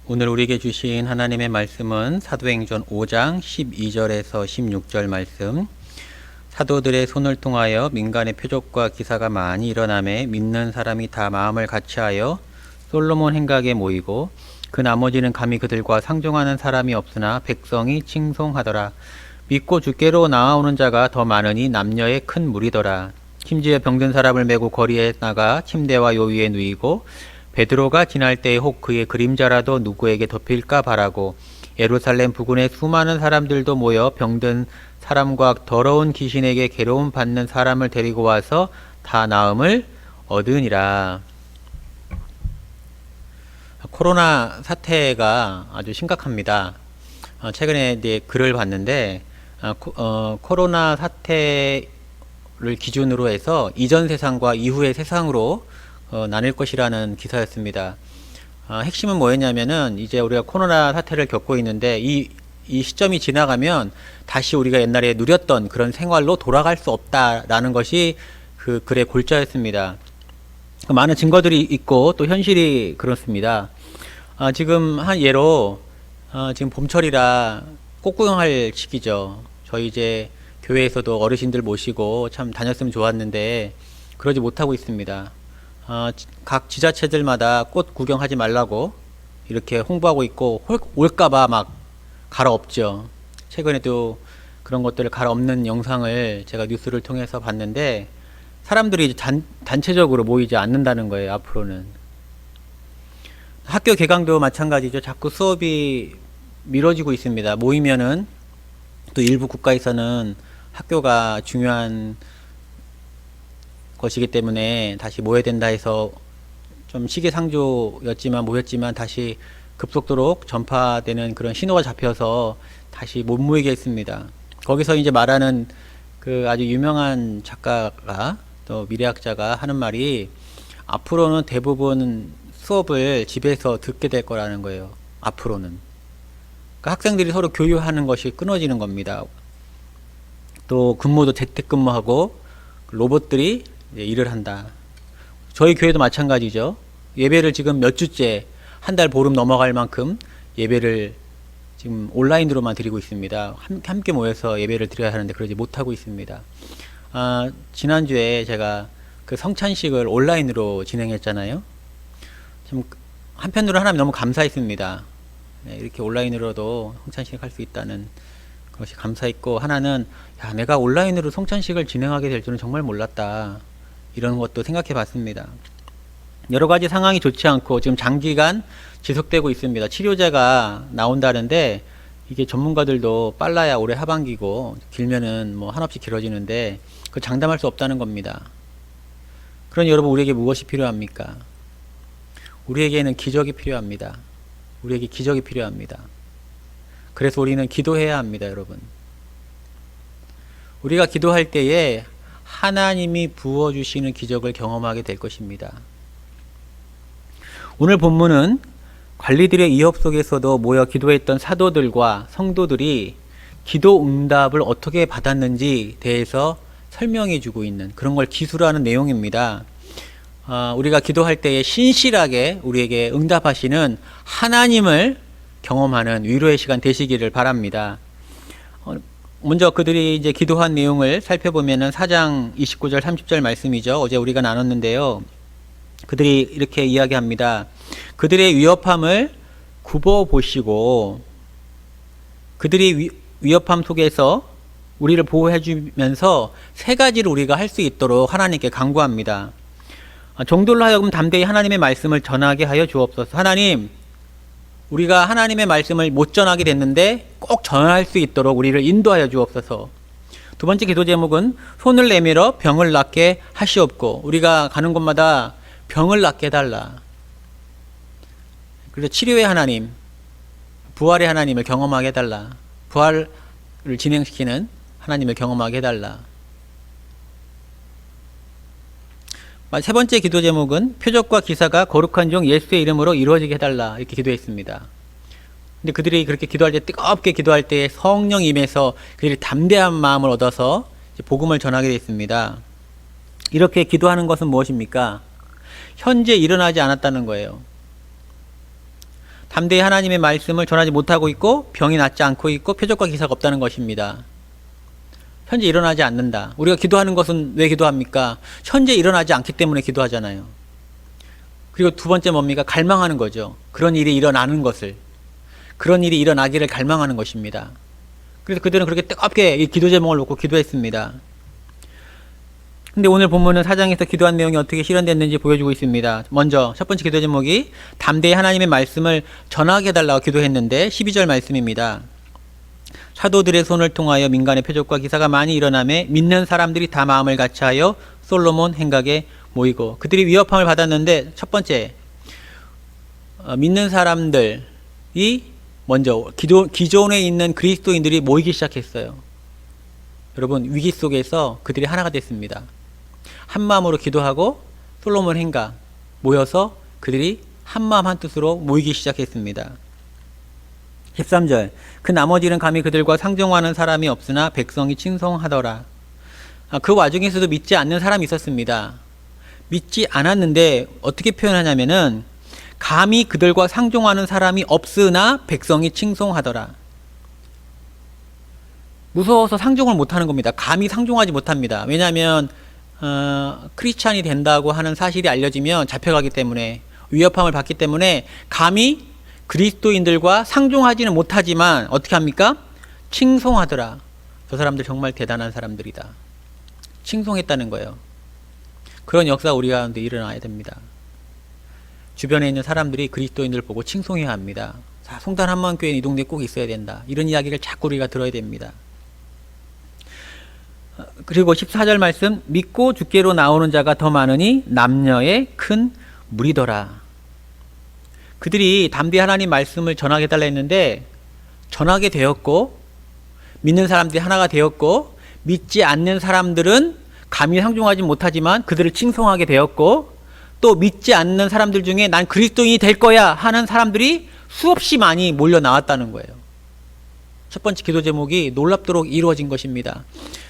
오늘 우리에게 주신 하나님의 말씀은 사도행전 5장 12절에서 16절 말씀. 사도들의 손을 통하여 민간의 표적과 기사가 많이 일어나매 믿는 사람이 다 마음을 같이하여 솔로몬 행각에 모이고 그 나머지는 감히 그들과 상종하는 사람이 없으나 백성이 칭송하더라. 믿고 주께로 나아오는 자가 더 많으니 남녀의 큰 무리더라. 심지어 병든 사람을 메고 거리에 나가 침대와 요 위에 누이고 베드로가 지날 때에 혹 그의 그림자라도 누구에게 덮일까 바라고 예루살렘 부근에 수많은 사람들도 모여 병든 사람과 더러운 귀신에게 괴로움 받는 사람을 데리고 와서 다 나음을 얻으니라. 코로나 사태가 아주 심각합니다. 최근에 이제 글을 봤는데 코로나 사태를 기준으로 해서 이전 세상과 이후의 세상으로 나뉠 것이라는 기사였습니다. 핵심은 뭐였냐면은 이제 우리가 코로나 사태를 겪고 있는데 이 시점이 지나가면 다시 우리가 옛날에 누렸던 그런 생활로 돌아갈 수 없다라는 것이 그 글의 골자였습니다. 많은 증거들이 있고 또 현실이 그렇습니다. 지금 한 예로 지금 봄철이라 꽃구경할 시기죠. 저희 이제 교회에서도 어르신들 모시고 참 다녔으면 좋았는데 그러지 못하고 있습니다. 각 지자체들마다 꽃 구경하지 말라고 이렇게 홍보하고 있고 올까봐 막 갈아엎죠. 최근에도 그런 것들을 갈아엎는 영상을 제가 뉴스를 통해서 봤는데 사람들이 이제 단체적으로 모이지 않는다는 거예요. 앞으로는 학교 개강도 마찬가지죠. 자꾸 수업이 미뤄지고 있습니다. 모이면은 또 일부 국가에서는 학교가 중요한 것이기 때문에 다시 모여야 된다 해서 좀 시기상조였지만 모였지만 다시 급속도로 전파되는 그런 신호가 잡혀서 다시 못 모이게 했습니다. 거기서 이제 말하는 그 아주 유명한 작가가 또 미래학자가 하는 말이 앞으로는 대부분 수업을 집에서 듣게 될 거라는 거예요. 앞으로는. 그러니까 학생들이 서로 교류하는 것이 끊어지는 겁니다. 또 근무도 재택근무하고 로봇들이 일을 한다. 저희 교회도 마찬가지죠. 예배를 지금 몇 주째 한 달 보름 넘어갈 만큼 예배를 지금 온라인으로만 드리고 있습니다. 함께 모여서 예배를 드려야 하는데 그러지 못하고 있습니다. 지난주에 제가 그 성찬식을 온라인으로 진행했잖아요. 좀 한편으로 하나님 너무 감사했습니다. 네, 이렇게 온라인으로도 성찬식 할 수 있다는 것이 감사했고, 하나는 야, 내가 온라인으로 성찬식을 진행하게 될 줄은 정말 몰랐다. 이런 것도 생각해 봤습니다. 여러 가지 상황이 좋지 않고 지금 장기간 지속되고 있습니다. 치료제가 나온다는데 이게 전문가들도 빨라야 올해 하반기고 길면은 뭐 한없이 길어지는데 그 장담할 수 없다는 겁니다. 그러니 여러분, 우리에게 무엇이 필요합니까? 우리에게는 기적이 필요합니다. 우리에게 기적이 필요합니다. 그래서 우리는 기도해야 합니다, 여러분. 우리가 기도할 때에 하나님이 부어주시는 기적을 경험하게 될 것입니다. 오늘 본문은 관리들의 이업 속에서도 모여 기도했던 사도들과 성도들이 기도 응답을 어떻게 받았는지 대해서 설명해 주고 있는 그런 걸 기술하는 내용입니다. 우리가 기도할 때에 신실하게 우리에게 응답하시는 하나님을 경험하는 위로의 시간 되시기를 바랍니다. 먼저 그들이 이제 기도한 내용을 살펴보면은 4장 29절 30절 말씀이죠. 어제 우리가 나눴는데요. 그들이 이렇게 이야기합니다. 그들의 위협함을 굽어 보시고 그들이 위협함 속에서 우리를 보호해 주면서 세 가지를 우리가 할 수 있도록 하나님께 간구합니다. 종들로 하여금 담대히 하나님의 말씀을 전하게 하여 주옵소서. 하나님, 우리가 하나님의 말씀을 못 전하게 됐는데 꼭 전할 수 있도록 우리를 인도하여 주옵소서. 두 번째 기도 제목은 손을 내밀어 병을 낫게 하시옵고, 우리가 가는 곳마다 병을 낫게 해달라. 그래서 치료의 하나님, 부활의 하나님을 경험하게 해달라. 부활을 진행시키는 하나님을 경험하게 해달라. 세 번째 기도 제목은 표적과 기사가 거룩한 종 예수의 이름으로 이루어지게 해달라. 이렇게 기도했습니다. 근데 그들이 그렇게 기도할 때, 뜨겁게 기도할 때 성령 임해서 그들이 담대한 마음을 얻어서 복음을 전하게 됐습니다. 이렇게 기도하는 것은 무엇입니까? 현재 일어나지 않았다는 거예요. 담대히 하나님의 말씀을 전하지 못하고 있고 병이 낫지 않고 있고 표적과 기사가 없다는 것입니다. 현재 일어나지 않는다. 우리가 기도하는 것은 왜 기도합니까? 현재 일어나지 않기 때문에 기도하잖아요. 그리고 두 번째 뭡니까? 갈망하는 거죠. 그런 일이 일어나는 것을. 그런 일이 일어나기를 갈망하는 것입니다. 그래서 그들은 그렇게 뜨겁게 이 기도 제목을 놓고 기도했습니다. 근데 오늘 본문은 4장에서 기도한 내용이 어떻게 실현됐는지 보여주고 있습니다. 먼저 첫 번째 기도 제목이 담대히 하나님의 말씀을 전하게 해달라고 기도했는데 12절 말씀입니다. 사도들의 손을 통하여 민간의 표적과 기사가 많이 일어나매 믿는 사람들이 다 마음을 같이하여 솔로몬 행각에 모이고. 그들이 위협함을 받았는데 첫 번째 믿는 사람들이 먼저 기존에 있는 그리스도인들이 모이기 시작했어요. 여러분, 위기 속에서 그들이 하나가 됐습니다. 한 마음으로 기도하고 솔로몬 행각 모여서 그들이 한 마음 한 뜻으로 모이기 시작했습니다. 13절 그 나머지는 감히 그들과 상종하는 사람이 없으나 백성이 칭송하더라. 그 와중에서도 믿지 않는 사람이 있었습니다. 믿지 않았는데 어떻게 표현하냐면은 감히 그들과 상종하는 사람이 없으나 백성이 칭송하더라. 무서워서 상종을 못하는 겁니다. 감히 상종하지 못합니다. 왜냐하면 크리스찬이 된다고 하는 사실이 알려지면 잡혀가기 때문에, 위협함을 받기 때문에 감히 그리스도인들과 상종하지는 못하지만 어떻게 합니까? 칭송하더라. 저 사람들 정말 대단한 사람들이다. 칭송했다는 거예요. 그런 역사가 우리 가운데 일어나야 됩니다. 주변에 있는 사람들이 그리스도인들을 보고 칭송해야 합니다. 자, 송단 한마음교회는 이 동네에 꼭 있어야 된다. 이런 이야기를 자꾸 우리가 들어야 됩니다. 그리고 14절 말씀, 믿고 주께로 나오는 자가 더 많으니 남녀의 큰 무리더라. 그들이 담대히 하나님 말씀을 전하게 해달라 했는데 전하게 되었고, 믿는 사람들이 하나가 되었고, 믿지 않는 사람들은 감히 상종하지 못하지만 그들을 칭송하게 되었고, 또 믿지 않는 사람들 중에 난 그리스도인이 될 거야 하는 사람들이 수없이 많이 몰려 나왔다는 거예요. 첫 번째 기도 제목이 놀랍도록 이루어진 것입니다.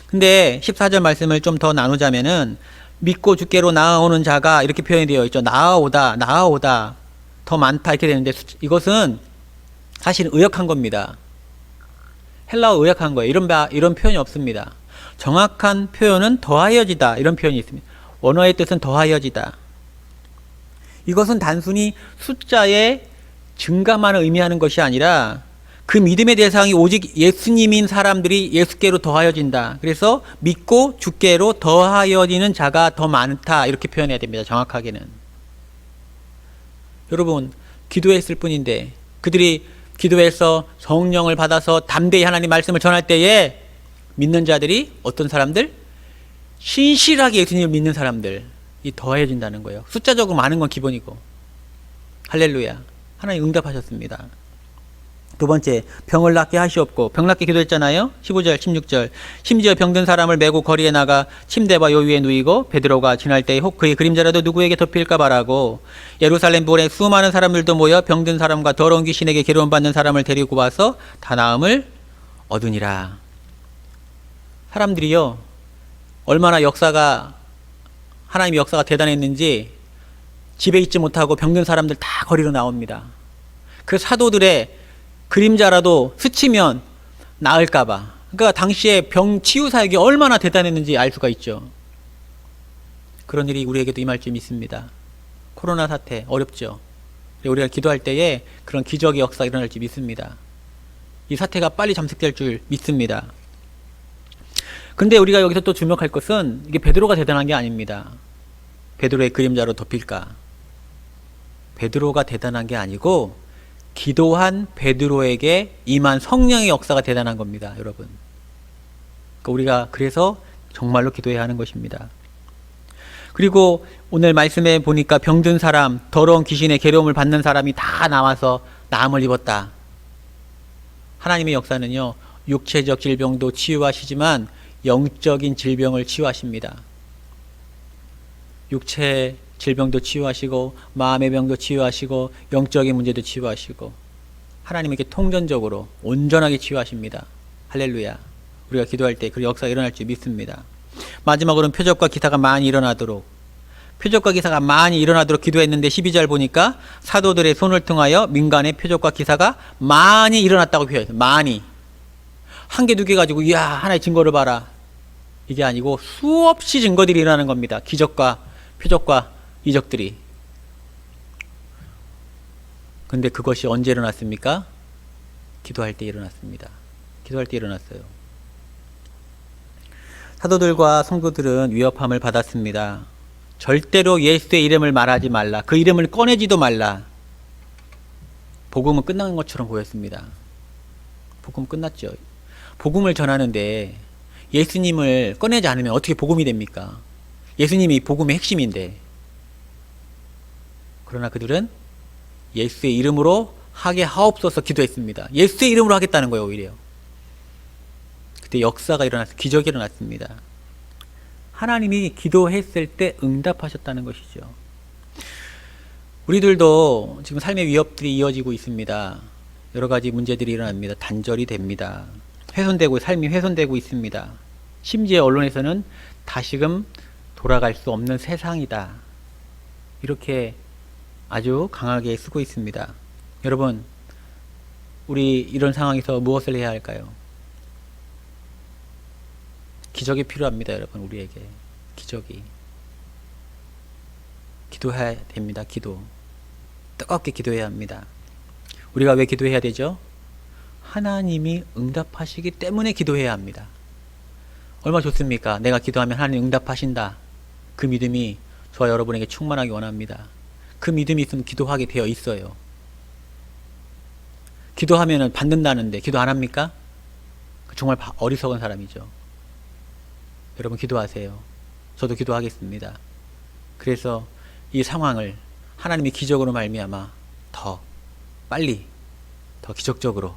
근데 14절 말씀을 좀 더 나누자면은 믿고 주께로 나아오는 자가 이렇게 표현이 되어 있죠. 나아오다, 나아오다, 더 많다 이렇게 되는데 이것은 사실 의역한 겁니다. 헬라어 의역한 거예요. 이런 표현이 없습니다. 정확한 표현은 더하여지다 이런 표현이 있습니다. 원어의 뜻은 더하여지다. 이것은 단순히 숫자의 증가만을 의미하는 것이 아니라 그 믿음의 대상이 오직 예수님인 사람들이 예수께로 더하여진다. 그래서 믿고 주께로 더하여지는 자가 더 많다 이렇게 표현해야 됩니다. 정확하게는. 여러분, 기도했을 뿐인데 그들이 기도해서 성령을 받아서 담대히 하나님 말씀을 전할 때에 믿는 자들이 어떤 사람들? 신실하게 예수님을 믿는 사람들이 더해진다는 거예요. 숫자적으로 많은 건 기본이고. 할렐루야. 하나님 응답하셨습니다. 두 번째, 병을 낫게 하시옵고. 병 낫게 기도했잖아요. 15절 16절 심지어 병든 사람을 메고 거리에 나가 침대와 요 위에 누이고 베드로가 지날 때에 혹 그의 그림자라도 누구에게 덮일까 바라고 예루살렘 볼에 수많은 사람들도 모여 병든 사람과 더러운 귀신에게 괴로움 받는 사람을 데리고 와서 다 나음을 얻으니라. 사람들이요, 얼마나 하나님의 역사가 대단했는지 집에 있지 못하고 병든 사람들 다 거리로 나옵니다. 그 사도들의 그림자라도 스치면 나을까봐. 그러니까 당시에 병 치유 사역이 얼마나 대단했는지 알 수가 있죠. 그런 일이 우리에게도 임할 줄 믿습니다. 코로나 사태 어렵죠. 우리가 기도할 때에 그런 기적의 역사가 일어날 줄 믿습니다. 이 사태가 빨리 잠식될 줄 믿습니다. 근데 우리가 여기서 또 주목할 것은 이게 베드로가 대단한 게 아닙니다. 베드로의 그림자로 덮일까? 베드로가 대단한 게 아니고 기도한 베드로에게 임한 성령의 역사가 대단한 겁니다, 여러분. 그러니까 우리가 그래서 정말로 기도해야 하는 것입니다. 그리고 오늘 말씀에 보니까 병든 사람, 더러운 귀신의 괴로움을 받는 사람이 다 나와서 나음을 입었다. 하나님의 역사는요, 육체적 질병도 치유하시지만 영적인 질병을 치유하십니다. 육체 질병도 치유하시고 마음의 병도 치유하시고 영적인 문제도 치유하시고 하나님에게 통전적으로 온전하게 치유하십니다. 할렐루야. 우리가 기도할 때 그 역사가 일어날 줄 믿습니다. 마지막으로는 표적과 기사가 많이 일어나도록. 표적과 기사가 많이 일어나도록 기도했는데 12절 보니까 사도들의 손을 통하여 민간의 표적과 기사가 많이 일어났다고 표현해요. 많이. 한 개, 두 개 가지고 이야 하나의 증거를 봐라. 이게 아니고 수없이 증거들이 일어나는 겁니다. 기적과 표적과 이적들이. 근데 그것이 언제 일어났습니까? 기도할 때 일어났습니다. 기도할 때 일어났어요. 사도들과 성도들은 위협함을 받았습니다. 절대로 예수의 이름을 말하지 말라. 그 이름을 꺼내지도 말라. 복음은 끝난 것처럼 보였습니다. 복음 끝났죠. 복음을 전하는데 예수님을 꺼내지 않으면 어떻게 복음이 됩니까? 예수님이 복음의 핵심인데. 그러나 그들은 예수의 이름으로 하게 하옵소서 기도했습니다. 예수의 이름으로 하겠다는 거예요, 오히려. 그때 역사가 일어났어요. 기적이 일어났습니다. 하나님이 기도했을 때 응답하셨다는 것이죠. 우리들도 지금 삶의 위협들이 이어지고 있습니다. 여러 가지 문제들이 일어납니다. 단절이 됩니다. 삶이 훼손되고 있습니다. 심지어 언론에서는 다시금 돌아갈 수 없는 세상이다. 이렇게 아주 강하게 쓰고 있습니다. 여러분, 우리 이런 상황에서 무엇을 해야 할까요? 기적이 필요합니다, 여러분. 우리에게 기적이. 기도해야 됩니다. 기도. 뜨겁게 기도해야 합니다. 우리가 왜 기도해야 되죠? 하나님이 응답하시기 때문에 기도해야 합니다. 얼마나 좋습니까? 내가 기도하면 하나님 응답하신다. 그 믿음이 저와 여러분에게 충만하기 원합니다. 그 믿음이 있으면 기도하게 되어 있어요. 기도하면 받는다는데 기도 안 합니까? 정말 어리석은 사람이죠. 여러분 기도하세요. 저도 기도하겠습니다. 그래서 이 상황을 하나님이 기적으로 말미암아 더 빨리 더 기적적으로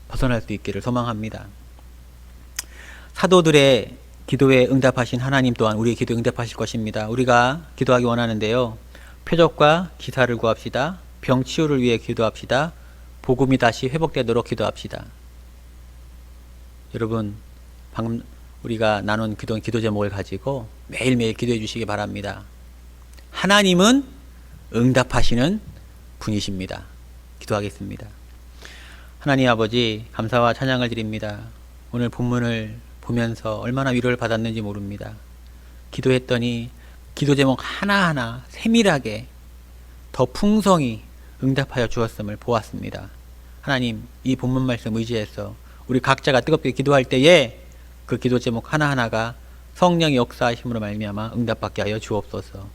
벗어날 수 있기를 소망합니다. 사도들의 기도에 응답하신 하나님 또한 우리의 기도에 응답하실 것입니다. 우리가 기도하기 원하는데요. 표적과 기사를 구합시다. 병 치유를 위해 기도합시다. 복음이 다시 회복되도록 기도합시다. 여러분 방금 우리가 나눈 그동안 기도 제목을 가지고 매일매일 기도해 주시기 바랍니다. 하나님은 응답하시는 분이십니다. 기도하겠습니다. 하나님 아버지 감사와 찬양을 드립니다. 오늘 본문을 보면서 얼마나 위로를 받았는지 모릅니다. 기도했더니 기도 제목 하나하나 세밀하게 더 풍성히 응답하여 주었음을 보았습니다. 하나님 이 본문 말씀 의지해서 우리 각자가 뜨겁게 기도할 때에 그 기도 제목 하나하나가 성령의 역사하심으로 말미암아 응답받게 하여 주옵소서.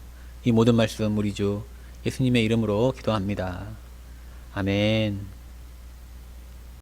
이 모든 말씀 우리 주 예수님의 이름으로 기도합니다. 아멘.